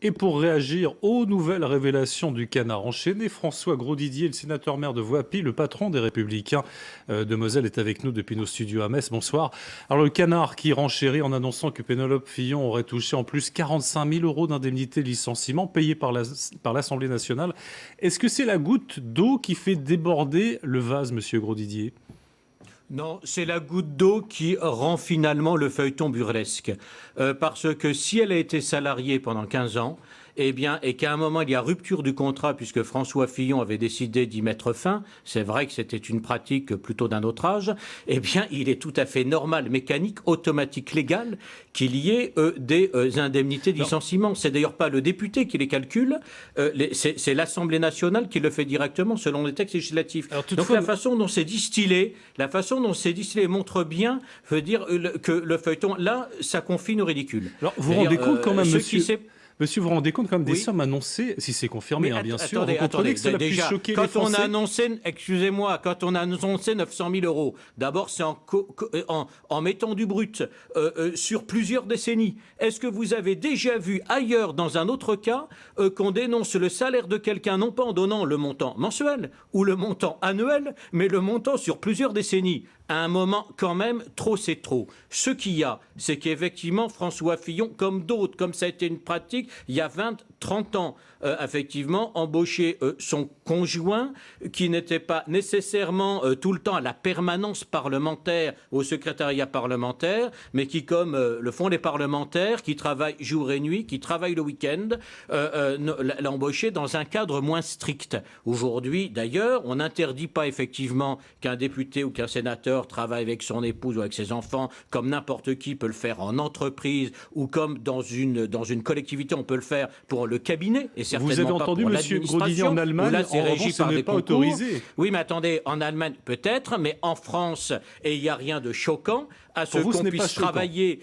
Et pour réagir aux nouvelles révélations du Canard enchaîné, François Grosdidier, le sénateur maire de Voipy, le patron des Républicains de Moselle, est avec nous depuis nos studios à Metz. Bonsoir. Alors le Canard qui renchérit en annonçant que Pénélope Fillon aurait touché en plus 45 000 euros d'indemnité de licenciement payée par l'Assemblée nationale. Est-ce que c'est la goutte d'eau qui fait déborder le vase, monsieur Grosdidier ? Non, c'est la goutte d'eau qui rend finalement le feuilleton burlesque. Parce que si elle a été salariée pendant 15 ans, eh bien, et qu'à un moment il y a rupture du contrat puisque François Fillon avait décidé d'y mettre fin, c'est vrai que c'était une pratique plutôt d'un autre âge, eh bien, il est tout à fait normal, mécanique, automatique, légal qu'il y ait des indemnités de licenciement. C'est d'ailleurs pas le député qui les calcule, c'est l'Assemblée nationale qui le fait directement selon les textes législatifs. Alors, donc la façon dont c'est distillé, montre bien, veut dire que le feuilleton, là, ça confine au ridicule. Alors, vous vous rendez compte quand même, Monsieur, vous vous rendez compte quand même des sommes annoncées, si c'est confirmé, hein, bien sûr, vous comprenez que cela puisse choquer les Français. Quand on a annoncé 900 000 euros, d'abord c'est en mettant du brut sur plusieurs décennies. Est-ce que vous avez déjà vu ailleurs, dans un autre cas, qu'on dénonce le salaire de quelqu'un, non pas en donnant le montant mensuel ou le montant annuel, mais le montant sur plusieurs décennies? À un moment, quand même, trop c'est trop. Ce qu'il y a, c'est qu'effectivement, François Fillon, comme d'autres, comme ça a été une pratique, il y a 20, 30 ans, effectivement, embaucher son conjoint, qui n'était pas nécessairement tout le temps à la permanence parlementaire, au secrétariat parlementaire, mais qui, comme le font les parlementaires, qui travaillent jour et nuit, qui travaillent le week-end, l'a embauché dans un cadre moins strict. Aujourd'hui, d'ailleurs, on n'interdit pas effectivement qu'un député ou qu'un sénateur travaille avec son épouse ou avec ses enfants, comme n'importe qui peut le faire en entreprise ou comme dans une collectivité, on peut le faire pour le cabinet. Et vous avez entendu M. Grosdidier en Allemagne, en revanche, ce n'est pas autorisé. Oui, mais attendez, en Allemagne peut-être, mais en France, et il n'y a rien de choquant à ce qu'on puisse travailler.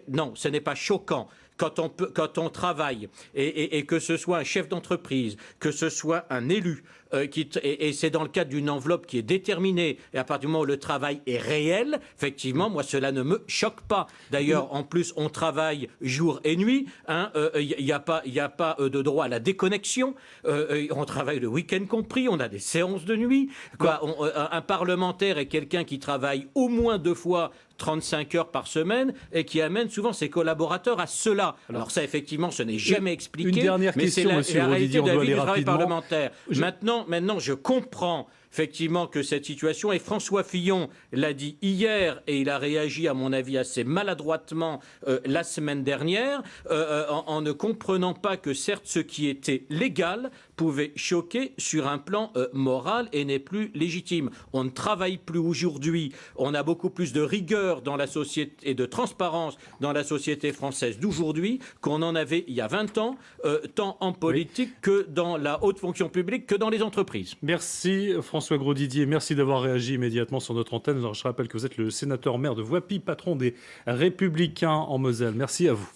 Non, ce n'est pas choquant. Quand on travaille, et que ce soit un chef d'entreprise, que ce soit un élu, et c'est dans le cadre d'une enveloppe qui est déterminée, et à partir du moment où le travail est réel, effectivement, moi, cela ne me choque pas. D'ailleurs, en plus, on travaille jour et nuit, il n'y a pas de droit à la déconnexion, on travaille le week-end compris, on a des séances de nuit. Un parlementaire est quelqu'un qui travaille au moins 2 fois 35 heures par semaine et qui amène souvent ses collaborateurs à cela. Alors ça, effectivement, ce n'est jamais expliqué. Une dernière question, c'est la réalité de la vie du travail parlementaire. Maintenant, je comprends effectivement que cette situation, et François Fillon l'a dit hier, et il a réagi à mon avis assez maladroitement la semaine dernière, en ne comprenant pas que certes ce qui était légal pouvait choquer sur un plan moral et n'est plus légitime. On ne travaille plus aujourd'hui, on a beaucoup plus de rigueur dans la société et de transparence dans la société française d'aujourd'hui qu'on en avait il y a 20 ans, tant en politique que dans la haute fonction publique que dans les entreprises. Merci François Grosdidier, merci d'avoir réagi immédiatement sur notre antenne. Alors, je rappelle que vous êtes le sénateur maire de Voipy, patron des Républicains en Moselle. Merci à vous.